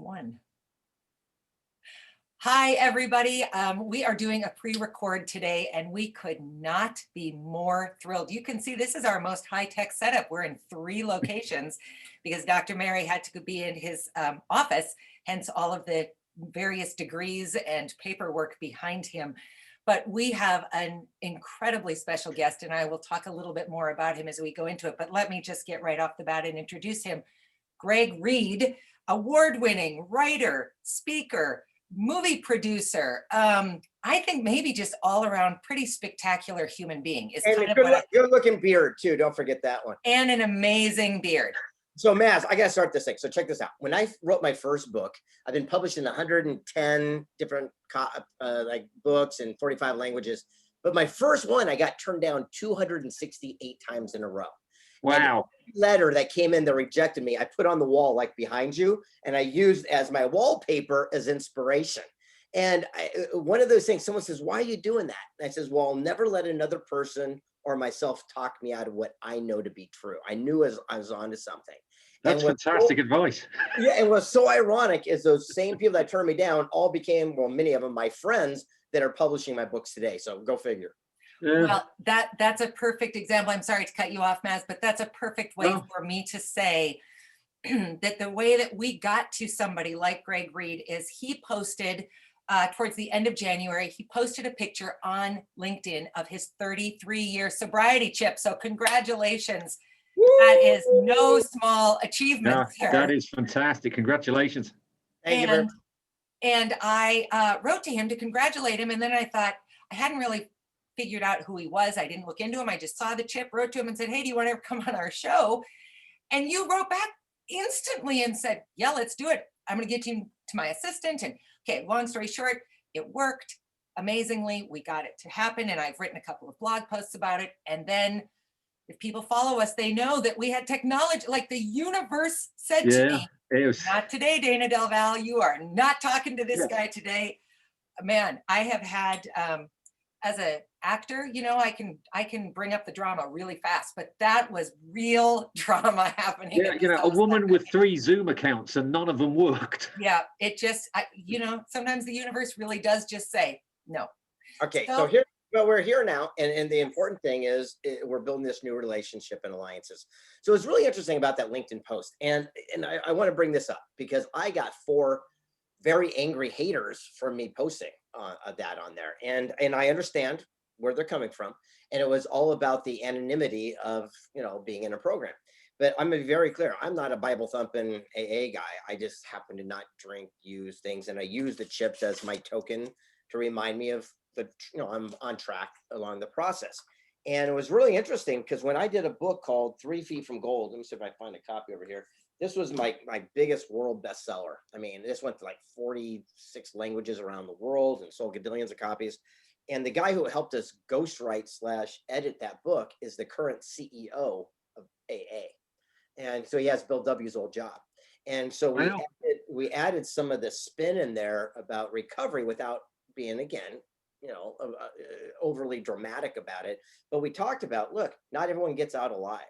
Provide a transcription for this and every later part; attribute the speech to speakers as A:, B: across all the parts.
A: one. Hi, everybody. We are doing a pre-record today, and we could not be more thrilled. You can see this is our most high-tech setup. We're in 3 locations because Dr. Mary had to be in his office, hence all of the various degrees and paperwork behind him. But we have an incredibly special guest, and I will talk a little bit more about him as we go into it. But let me just get right off the bat and introduce him. Greg Reid, award-winning writer, speaker, movie producer. I think maybe just all around pretty spectacular human being is
B: and
A: kind of
B: good looking beard too. Don't forget that one.
A: And an amazing beard.
B: So Maz, I gotta start this thing. So check this out. When I wrote my first book, I've been published in 110 different like books in 45 languages. But my first one, I got turned down 268 times in a row.
C: Wow.
B: And letter that came in that rejected me, I put on the wall like behind you, and I used as my wallpaper as inspiration. And one of those things, someone says, why are you doing that? And I says, well, I'll never let another person or myself talk me out of what I know to be true. I knew I was onto something.
C: That's fantastic advice.
B: Yeah, and what's so ironic is those same people that turned me down all became, well, many of them, my friends that are publishing my books today. So go figure.
C: Yeah.
A: Well, that's a perfect example. I'm sorry to cut you off, Maz, but that's a perfect way for me to say that the way that we got to somebody like Greg Reid is he posted towards the end of January, he posted a picture on LinkedIn of his 33-year sobriety chip. So congratulations. Woo! That is no small achievement.
C: No, that is fantastic. Congratulations.
B: Thank you very much.
A: And I wrote to him to congratulate him. And then I thought, I hadn't really figured out who he was. I didn't look into him. I just saw the chip, wrote to him and said, hey, do you want to come on our show? And you wrote back instantly and said, yeah, let's do it. I'm going to get you to my assistant. And okay, long story short, it worked amazingly. We got it to happen. And I've written a couple of blog posts about it. And then if people follow us, they know that we had technology, like the universe said to me, not today, Dana Del Val, you are not talking to this guy today. Man, I have had, as an actor, you know, I can bring up the drama really fast, but that was real drama happening.
C: Yeah, you know, a woman with 3 Zoom accounts and none of them worked.
A: Yeah, it just, you know, sometimes the universe really does just say no.
B: Okay, so here, well, we're here now, and the important thing is we're building this new relationship and alliances. So it's really interesting about that LinkedIn post, and I want to bring this up because I got 4 very angry haters from me posting that on there, and I understand where they're coming from, and it was all about the anonymity of, you know, being in a program. But I'm gonna be very clear, I'm not a Bible thumping AA guy. I just happen to not drink, use things, and I use the chips as my token to remind me of the, you know, I'm on track along the process. And it was really interesting because when I did a book called 3 Feet from Gold, let me see if I find a copy over here. This was my biggest world bestseller. I mean, this went to like 46 languages around the world and sold gadillions of copies. And the guy who helped us ghostwrite / edit that book is the current CEO of AA. And so he has Bill W.'s old job. And so we added some of the spin in there about recovery without being, again, you know, overly dramatic about it. But we talked about, look, not everyone gets out alive.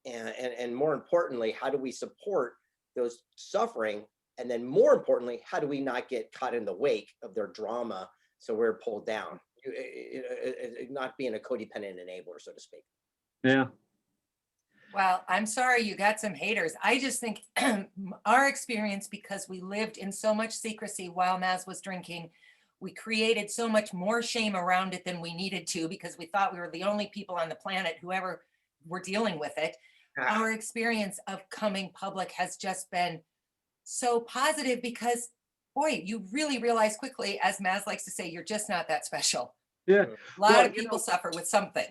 B: And more importantly, how do we support those suffering? And then more importantly, how do we not get caught in the wake of their drama so we're pulled down? Not being a codependent enabler, so to speak.
C: Yeah.
A: Well, I'm sorry you got some haters. I just think our experience, because we lived in so much secrecy while Maz was drinking, we created so much more shame around it than we needed to because we thought we were the only people on the planet who ever were dealing with it. Our experience of coming public has just been so positive because, boy, you really realize quickly, as Maz likes to say, you're just not that special.
C: Yeah.
A: A lot of people suffer with something.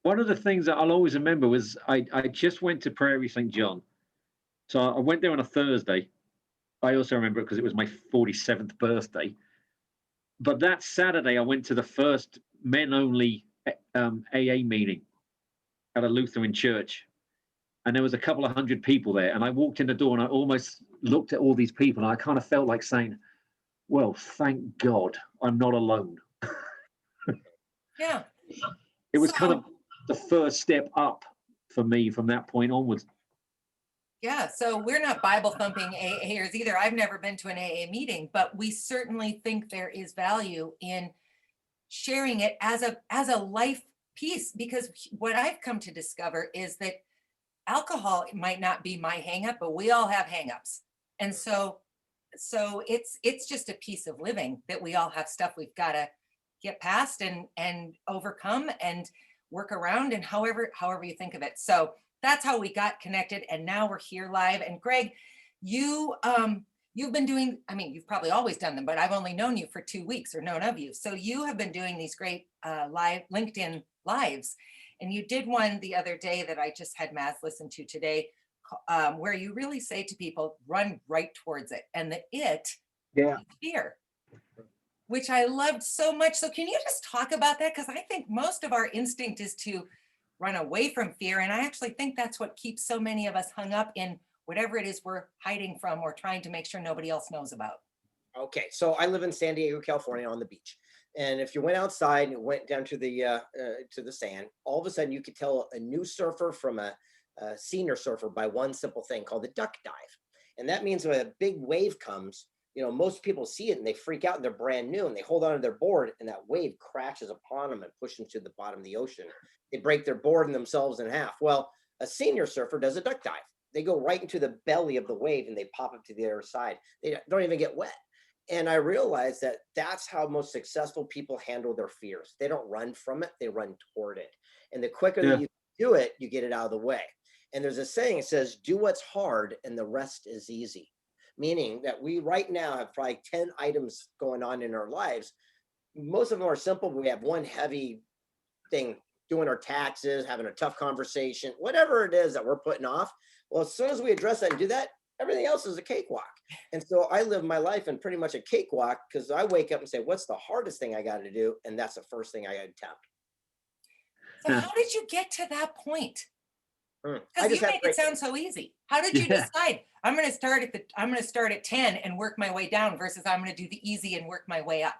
C: One of the things that I'll always remember was I just went to Prairie St. John. So I went there on a Thursday. I also remember it because it was my 47th birthday. But that Saturday, I went to the first men-only AA meeting at a Lutheran church. And there was a couple of hundred people there. And I walked in the door and I almost looked at all these people. And I kind of felt like saying, well, thank God I'm not alone.
A: Yeah.
C: It was kind of the first step up for me from that point onwards.
A: Yeah, so we're not Bible thumping AAers either. I've never been to an AA meeting, but we certainly think there is value in sharing it as a life piece, because what I've come to discover is that alcohol might not be my hangup, but we all have hangups. And so it's just a piece of living that we all have stuff we've got to get past and overcome and work around, and however you think of it. So that's how we got connected, and now we're here live. And Greg, you've been doing, I mean, you've probably always done them, but I've only known you for 2 weeks, or known of you. So you have been doing these great live LinkedIn lives. And you did one the other day that I just had Matt listen to today, where you really say to people, run right towards it. And the it
B: Yeah.
A: is fear, which I loved so much. So can you just talk about that? Because I think most of our instinct is to run away from fear. And I actually think that's what keeps so many of us hung up in whatever it is we're hiding from or trying to make sure nobody else knows about.
B: Okay, so I live in San Diego, California, on the beach, and if you went outside and went down to the sand, all of a sudden you could tell a new surfer from a senior surfer by one simple thing called the duck dive, and that means when a big wave comes, most people see it and they freak out and they're brand new and they hold onto their board and that wave crashes upon them and pushes them to the bottom of the ocean. They break their board and themselves in half. Well, a senior surfer does a duck dive. They go right into the belly of the wave and they pop up to the other side. They don't even get wet. And I realized that that's how most successful people handle their fears. They don't run from it, they run toward it. And the quicker that you do it, you get it out of the way. And there's a saying, it says, do what's hard and the rest is easy. Meaning that we right now have probably 10 items going on in our lives. Most of them are simple, but we have one heavy thing, doing our taxes, having a tough conversation, whatever it is that we're putting off. Well, as soon as we address that and do that, everything else is a cakewalk. And so I live my life in pretty much a cakewalk, because I wake up and say, what's the hardest thing I got to do? And that's the first thing I attempt.
A: So how did you get to that point?
B: I
A: Because
B: just
A: you
B: have
A: make it sound so easy. How did you
C: Yeah.
A: decide I'm going to start at 10 and work my way down versus I'm going to do the easy and work my way up?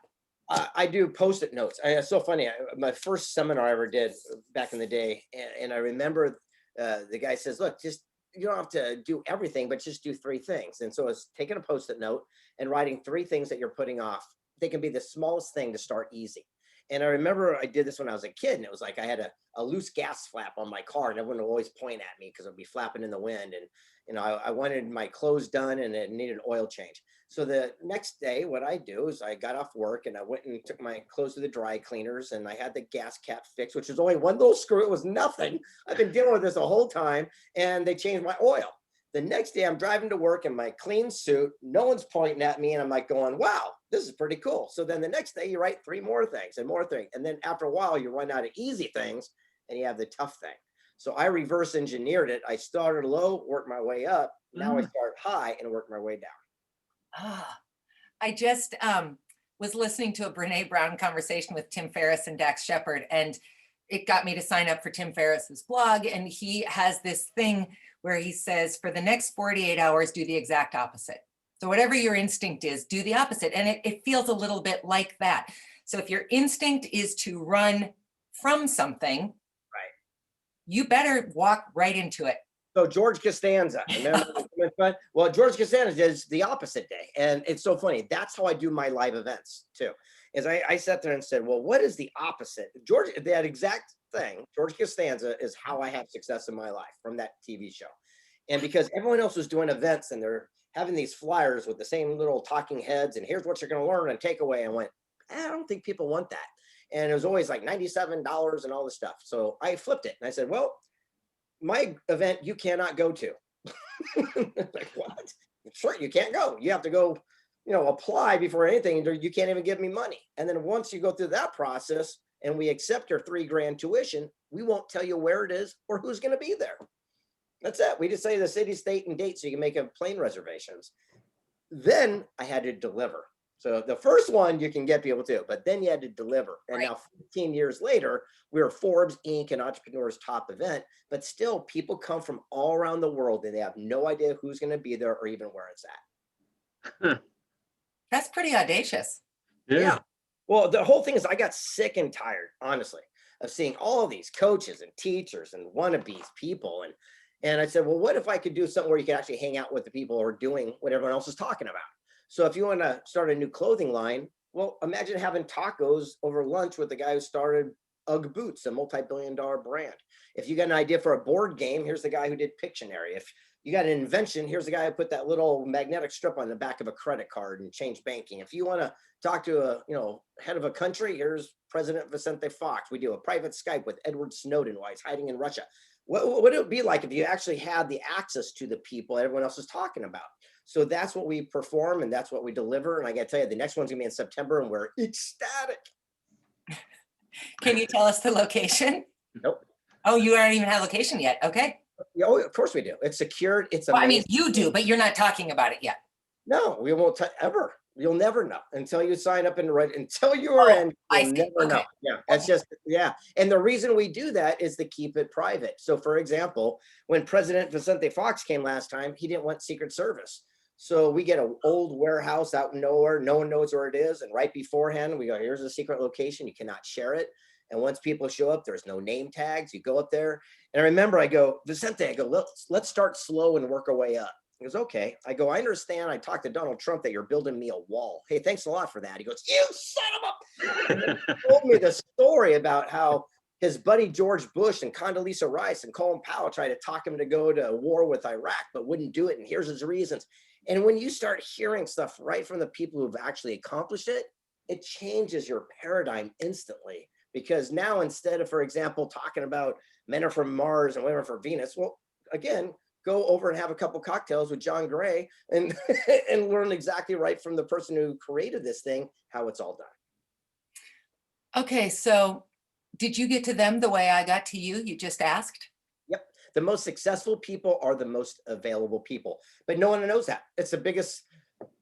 B: I do post-it notes. It's so funny. My first seminar I ever did back in the day, and I remember the guy says, "Look, just you don't have to do everything, but just do 3 things." And so it's taking a post-it note and writing 3 things that you're putting off. They can be the smallest thing to start easy. And I remember I did this when I was a kid, and it was like I had a loose gas flap on my car, and everyone would always point at me because it would be flapping in the wind. And I wanted my clothes done, and it needed an oil change. So the next day, what I do is I got off work and I went and took my clothes to the dry cleaners, and I had the gas cap fixed, which was only one little screw. It was nothing. I've been dealing with this the whole time, and they changed my oil. The next day I'm driving to work in my clean suit. No one's pointing at me, and I'm like going, wow, this is pretty cool. So then the next day you write 3 more things and more things. And then after a while you run out of easy things and you have the tough thing. So I reverse engineered it. I started low, worked my way up. Now I start high and work my way down.
A: Ah, I just was listening to a Brene Brown conversation with Tim Ferriss and Dax Shepard, and it got me to sign up for Tim Ferriss's blog. And he has this thing where he says, for the next 48 hours, do the exact opposite. So whatever your instinct is, do the opposite. And it feels a little bit like that. So if your instinct is to run from something,
B: Right.
A: you better walk right into it.
B: So George Costanza, remember? Well, George Costanza does the opposite day. And it's so funny. That's how I do my live events too. Is I sat there and said, well, what is the opposite? George, that exact thing, George Costanza, is how I have success in my life from that TV show. And because everyone else was doing events and they're having these flyers with the same little talking heads and here's what you're going to learn and take away. I went, I don't think people want that. And it was always like $97 and all this stuff. So I flipped it and I said, well, my event you cannot go to. Like, what? Sure, you can't go. You have to go, apply before anything. You can't even give me money. And then once you go through that process and we accept your $3,000 tuition, we won't tell you where it is or who's going to be there. That's it. We just say the city, state, and date so you can make a plane reservations. Then I had to deliver. So the first one you can get people to, but then you had to deliver. And
A: Right.
B: now 15 years later, we're Forbes, Inc. and Entrepreneur's top event, but still people come from all around the world and they have no idea who's going to be there or even where it's at.
A: That's pretty audacious.
B: Yeah. Well, the whole thing is I got sick and tired, honestly, of seeing all of these coaches and teachers and wannabes people. And And I said, well, what if I could do something where you could actually hang out with the people who are doing what everyone else is talking about? So if you want to start a new clothing line, well, imagine having tacos over lunch with the guy who started UGG Boots, a multi-billion-dollar brand. If you got an idea for a board game, here's the guy who did Pictionary. If you got an invention, here's the guy who put that little magnetic strip on the back of a credit card and changed banking. If you want to talk to a head of a country, here's President Vicente Fox. We do a private Skype with Edward Snowden while he's hiding in Russia. What would it be like if you actually had the access to the people everyone else is talking about? So that's what we perform and that's what we deliver. And I got to tell you, the next one's gonna be in September and we're ecstatic.
A: Can you tell us the location?
B: Nope.
A: Oh, you don't even have a location yet. Okay.
B: Oh, of course we do. It's secured. It's
A: Well, I mean,
B: amazing.
A: you do, but you're not talking about it yet.
B: No, we won't ever. You'll never know until you sign up and until you're in.
A: I
B: You'll
A: see.
B: never
A: Okay.
B: know. Yeah, it's just And the reason we do that is to keep it private. So, for example, when President Vicente Fox came last time, he didn't want Secret Service. So we get an old warehouse out in nowhere. No one knows where it is, and right beforehand, we go, "Here's a secret location. You cannot share it." And once people show up, there's no name tags. You go up there, and I remember I go, "Vicente, I go, let's start slow and work our way up." He goes, okay. I go, I understand. I talked to Donald Trump that you're building me a wall. Hey, thanks a lot for that. He goes, you son of a. He told me the story about how his buddy George Bush and Condoleezza Rice and Colin Powell tried to talk him to go to war with Iraq, but wouldn't do it. And here's his reasons. And when you start hearing stuff right from the people who've actually accomplished it, it changes your paradigm instantly. Because now instead of, for example, talking about men are from Mars and women are from Venus, well, again, go over and have a couple cocktails with John Gray and and learn exactly right from the person who created this thing, how it's all done.
A: Okay, so did you get to them the way I got to you? You just asked?
B: Yep. The most successful people are the most available people, but no one knows that. It's the biggest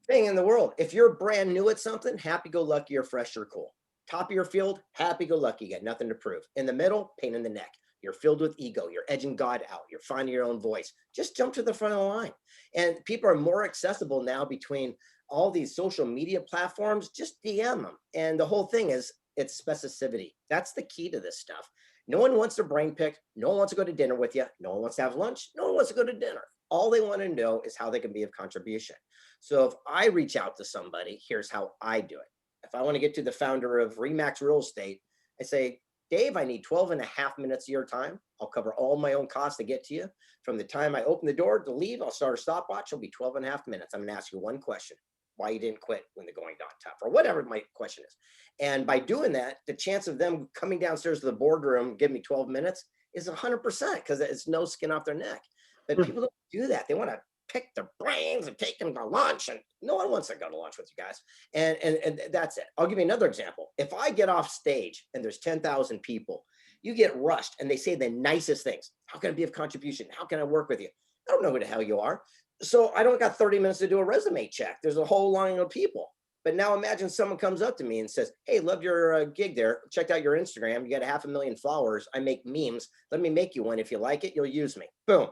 B: thing in the world. If you're brand new at something, happy-go-lucky or fresh or cool. Top of your field, happy-go-lucky, you got nothing to prove. In the middle, pain in the neck. You're filled with ego. You're edging God out. You're finding your own voice. Just jump to the front of the line. And people are more accessible now between all these social media platforms. Just DM them. And the whole thing is, it's specificity. That's the key to this stuff. No one wants their brain picked. No one wants to go to dinner with you. No one wants to have lunch. No one wants to go to dinner. All they want to know is how they can be of contribution. So if I reach out to somebody, here's how I do it. If I want to get to the founder of Remax Real Estate, I say, Dave, I need 12 and a half minutes of your time. I'll cover all my own costs to get to you. From the time I open the door to leave, I'll start a stopwatch. It'll be 12 and a half minutes. I'm going to ask you one question: why you didn't quit when the going got tough, or whatever my question is. And by doing that, the chance of them coming downstairs to the boardroom, give me 12 minutes is 100% because it's no skin off their neck. But people don't do that. They want to pick their brains and take them to lunch, and no one wants to go to lunch with you guys. And that's it. I'll give you another example. If I get off stage and there's 10,000 people, you get rushed and they say the nicest things. How can I be of contribution? How can I work with you? I don't know who the hell you are. So I don't got 30 minutes to do a resume check. There's a whole line of people. But now imagine someone comes up to me and says, hey, loved your gig there. Checked out your Instagram. You got 500,000 followers. I make memes. Let me make you one. If you like it, you'll use me. Boom.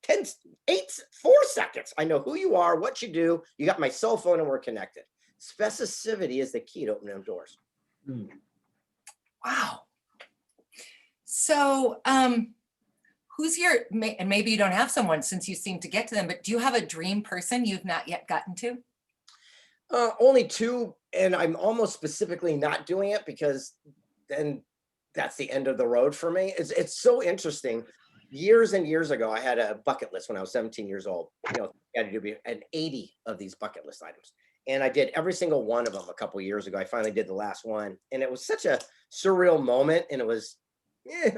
B: 4 seconds. I know who you are, what you do. You got my cell phone and we're connected. Specificity is the key to opening doors.
A: Wow. So, who's your, and maybe you don't have someone since you seem to get to them, but do you have a dream person you've not yet gotten to?
B: Only 2, and I'm almost specifically not doing it because then that's the end of the road for me. It's so interesting. Years and years ago, I had a bucket list when I was 17 years old. You know, I had to do an 80 of these bucket list items. And I did every single one of them a couple of years ago. I finally did the last one. And it was such a surreal moment. And it was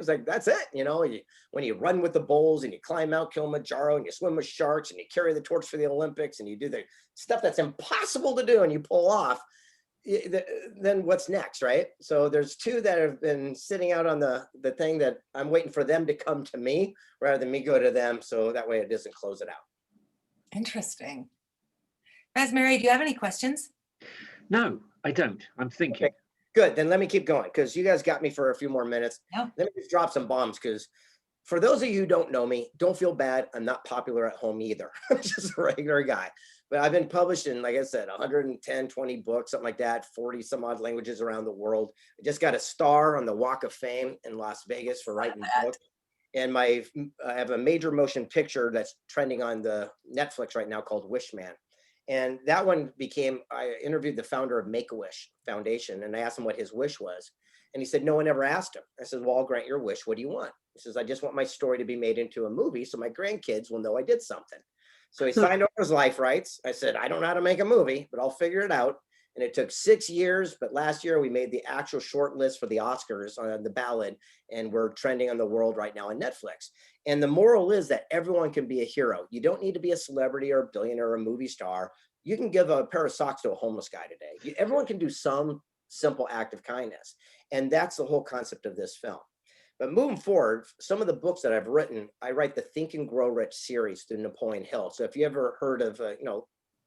B: like, that's it. You know, when you run with the bulls and you climb Mount Kilimanjaro and you swim with sharks and you carry the torch for the Olympics and you do the stuff that's impossible to do and you pull off, then what's next, right? So there's 2 that have been sitting out on the thing that I'm waiting for them to come to me rather than me go to them. So that way it doesn't close it out.
A: Interesting. Rosemary, do you have any questions?
C: No, I don't. I'm thinking.
B: Okay, good. Then let me keep going because you guys got me for a few more minutes.
A: Yeah.
B: Let me just drop some bombs because for those of you who don't know me, don't feel bad. I'm not popular at home either. I'm just a regular guy. But I've been published in, like I said, 110, 20 books, something like that, 40 some odd languages around the world. I just got a star on the Walk of Fame in Las Vegas for writing books. And I have a major motion picture that's trending on the Netflix right now called Wishman. And that one I interviewed the founder of Make-A-Wish Foundation, and I asked him what his wish was. And he said, no one ever asked him. I said, well, I'll grant your wish. What do you want? He says, I just want my story to be made into a movie so my grandkids will know I did something. So he signed over his life rights. I said, I don't know how to make a movie, but I'll figure it out. And it took 6 years, but last year we made the actual short list for the Oscars on the ballot, and we're trending on the world right now on Netflix. And the moral is that everyone can be a hero. You don't need to be a celebrity or a billionaire or a movie star. You can give a pair of socks to a homeless guy today. Everyone can do some simple act of kindness. And that's the whole concept of this film. But moving forward, some of the books that I've written, I write the Think and Grow Rich series through Napoleon Hill. So if you ever heard of,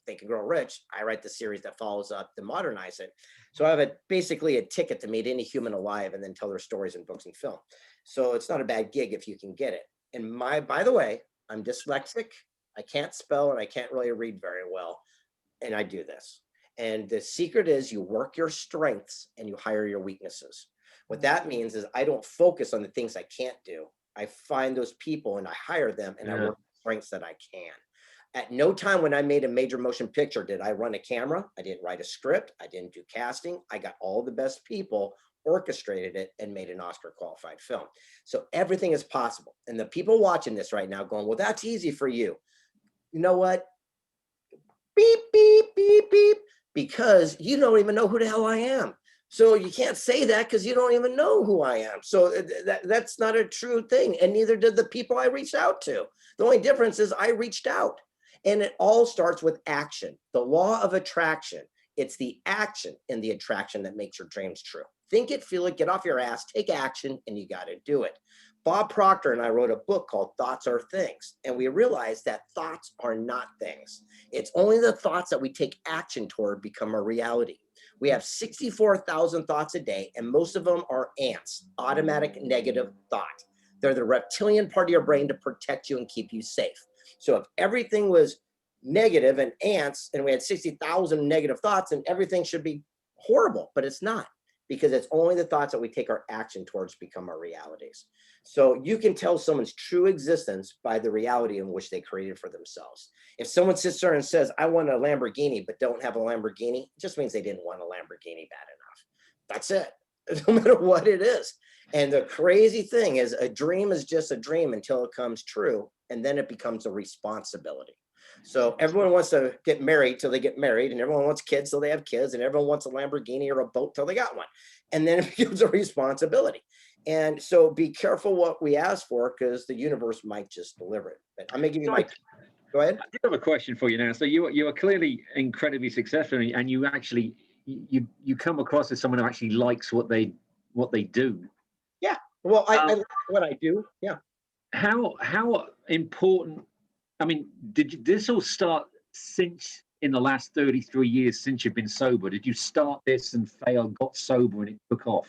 B: Think and Grow Rich, I write the series that follows up to modernize it. So I have basically a ticket to meet any human alive and then tell their stories in books and film. So it's not a bad gig if you can get it. And by the way, I'm dyslexic. I can't spell and I can't really read very well. And I do this. And the secret is you work your strengths and you hire your weaknesses. What that means is I don't focus on the things I can't do. I find those people and I hire them and I work the strengths that I can. At no time when I made a major motion picture did I run a camera. I didn't write a script. I didn't do casting. I got all the best people, orchestrated it, and made an Oscar qualified film. So everything is possible. And the people watching this right now going, well, that's easy for you. You know what? Beep, beep, beep, beep, because you don't even know who the hell I am. So you can't say that because you don't even know who I am. So that's not a true thing. And neither did the people I reached out to. The only difference is I reached out. And it all starts with action. The law of attraction. It's the action and the attraction that makes your dreams true. Think it, feel it, get off your ass, take action, and you got to do it. Bob Proctor and I wrote a book called Thoughts Are Things. And we realized that thoughts are not things. It's only the thoughts that we take action toward become a reality. We have 64,000 thoughts a day, and most of them are ants, automatic negative thought. They're the reptilian part of your brain to protect you and keep you safe. So if everything was negative and ants, and we had 60,000 negative thoughts, and everything should be horrible, but it's not, because it's only the thoughts that we take our action towards become our realities. So you can tell someone's true existence by the reality in which they created for themselves. If someone sits there and says, I want a Lamborghini, but don't have a Lamborghini, it just means they didn't want a Lamborghini bad enough. That's it, no matter what it is. And the crazy thing is a dream is just a dream until it comes true. And then it becomes a responsibility. So everyone wants to get married till they get married, and everyone wants kids till they have kids, and everyone wants a Lamborghini or a boat till they got one. And then it becomes a responsibility. And so be careful what we ask for, because the universe might just deliver it. But I'm gonna give you my, go ahead.
C: I do have a question for you now. So you are clearly incredibly successful, and you actually you come across as someone who actually likes what they do.
B: Yeah. Well, I like what I do. Yeah.
C: How important? I mean, did this all start since in the last 33 years since you've been sober? Did you start this and fail, got sober, and it took off?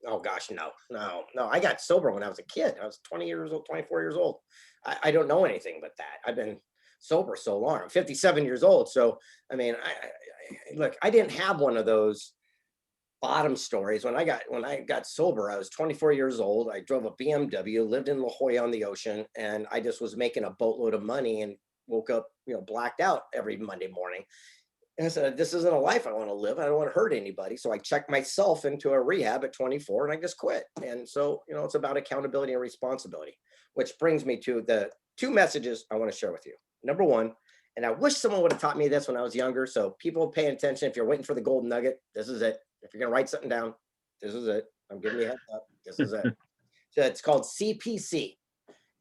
B: Oh gosh, no. I got sober when I was a kid. I was 20 years old, 24 years old. I don't know anything but that. I've been sober so long. I'm 57 years old. So, I mean, look, I didn't have one of those bottom stories. When I got sober, I was 24 years old. I drove a BMW, lived in La Jolla on the ocean, and I just was making a boatload of money and woke up, blacked out every Monday morning. And I said, this isn't a life I want to live. I don't want to hurt anybody. So I checked myself into a rehab at 24 and I just quit. And so, it's about accountability and responsibility, which brings me to the two messages I want to share with you. Number one, and I wish someone would have taught me this when I was younger. So people paying attention, if you're waiting for the golden nugget, this is it. If you're going to write something down, this is it. I'm giving you a heads up. This is it. So it's called CPC.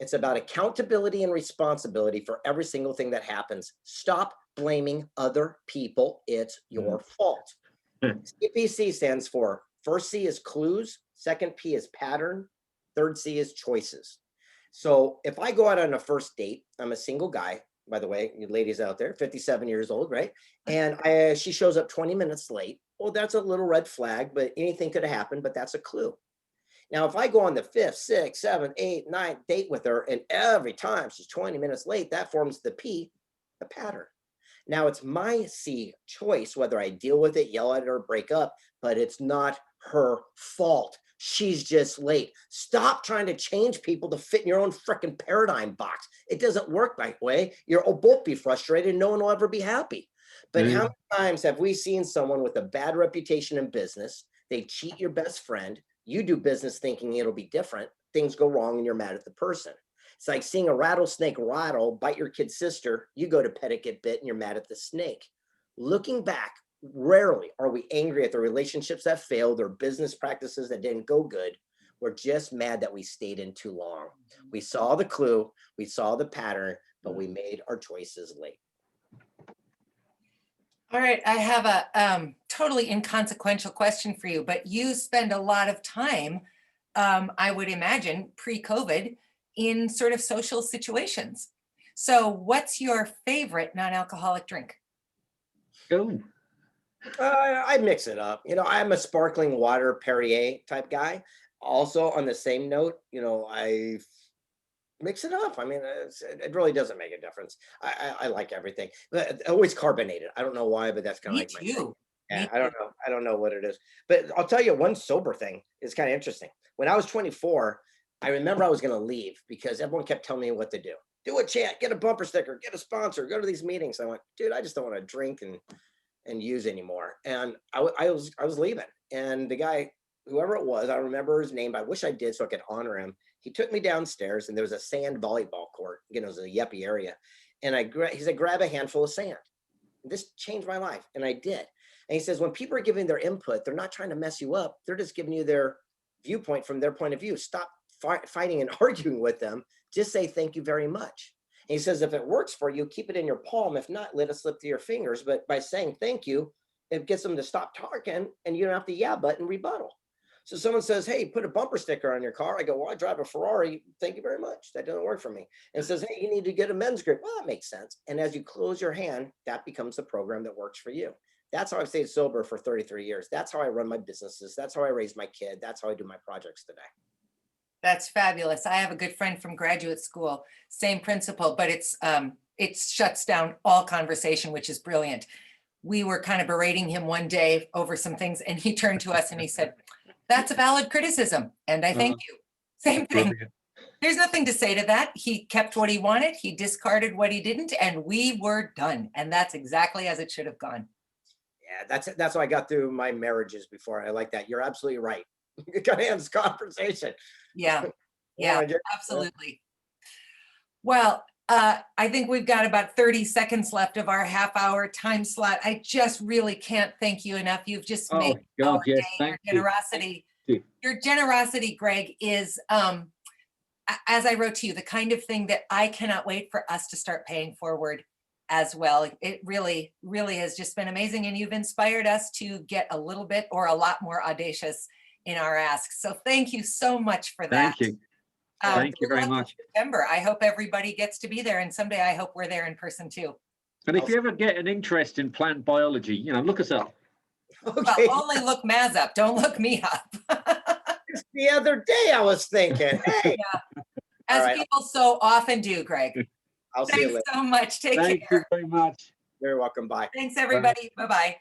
B: It's about accountability and responsibility for every single thing that happens. Stop blaming other people. It's your fault. CPC stands for, first C is clues, second P is pattern, third C is choices. So if I go out on a first date, I'm a single guy, by the way, you ladies out there, 57 years old, right? And she shows up 20 minutes late. Well, that's a little red flag, but anything could have happened, but that's a clue. Now, if I go on the 5th, 6th, 7th, 8th, 9th date with her, and every time she's 20 minutes late, that forms the P, the pattern. Now, it's my C, choice, whether I deal with it, yell at her, break up, but it's not her fault. She's just late. Stop trying to change people to fit in your own freaking paradigm box. It doesn't work that way. You'll both be frustrated. No one will ever be happy. But how many times have we seen someone with a bad reputation in business? They cheat your best friend. You do business thinking it'll be different. Things go wrong and you're mad at the person. It's like seeing a rattlesnake rattle, bite your kid's sister. You go to pet it, get bit, and you're mad at the snake. Looking back, rarely are we angry at the relationships that failed or business practices that didn't go good. We're just mad that we stayed in too long. We saw the clue, we saw the pattern, but we made our choices late.
A: All right, I have a totally inconsequential question for you, but you spend a lot of time, I would imagine, pre-COVID in sort of social situations. So what's your favorite non-alcoholic drink?
C: Oh,
B: I mix it up. I'm a sparkling water Perrier type guy. Also, on the same note, I mix it up. I mean, it really doesn't make a difference. I like everything, but always carbonated. I don't know why, but that's kind of
A: Me
B: like my thing.
A: too.
B: Yeah,
A: Me
B: I don't
A: too.
B: know. I don't know what it is, but I'll tell you one sober thing is kind of interesting. When I was 24, I remember I was going to leave because everyone kept telling me what to do. Do a chant, get a bumper sticker, get a sponsor, go to these meetings. I went, dude, I just don't want to drink and use anymore. And I was leaving, and the guy, whoever it was, I don't remember his name, but I wish I did so I could honor him. He took me downstairs, and there was a sand volleyball court. It was a yuppie area, and he said, grab a handful of sand. This changed my life, and I did. And he says, when people are giving their input, they're not trying to mess you up. They're just giving you their viewpoint from their point of view. Stop fighting and arguing with them. Just say thank you very much. And he says, if it works for you, keep it in your palm. If not, let it slip through your fingers. But by saying thank you, it gets them to stop talking, and you don't have to yeah button rebuttal. So someone says, hey, put a bumper sticker on your car. I go, well, I drive a Ferrari. Thank you very much. That doesn't work for me. And says, hey, you need to get a men's grip. Well, that makes sense. And as you close your hand, that becomes the program that works for you. That's how I've stayed sober for 33 years. That's how I run my businesses. That's how I raise my kid. That's how I do my projects today.
A: That's fabulous. I have a good friend from graduate school, same principle, but it shuts down all conversation, which is brilliant. We were kind of berating him one day over some things, and he turned to us and he said, that's a valid criticism. And I thank you. Same thing. There's nothing to say to that. He kept what he wanted. He discarded what he didn't, and we were done. And that's exactly as it should have gone.
B: Yeah, that's how I got through my marriages before. I like that. You're absolutely right. You got to end this conversation.
A: Yeah, yeah, absolutely. Well, I think we've got about 30 seconds left of our half-hour time slot. I just really can't thank you enough. You've just made our day. Your generosity, your generosity, Greg, is, as I wrote to you, the kind of thing that I cannot wait for us to start paying forward as well. It really, really has just been amazing. And you've inspired us to get a little bit or a lot more audacious in our asks. So thank you so much for that.
C: Thank you. Thank you very much.
A: September. I hope everybody gets to be there, and someday I hope we're there in person too.
C: And if you ever get an interest in plant biology, look us up.
B: Okay.
A: Well, only look Maz up. Don't look me up.
B: The other day I was thinking, hey.
A: Yeah. As people so often do, Greg.
B: I'll see you later.
A: Thanks so much. Take care.
C: Thank you very much.
B: You're welcome. Bye.
A: Thanks, everybody. Bye-bye.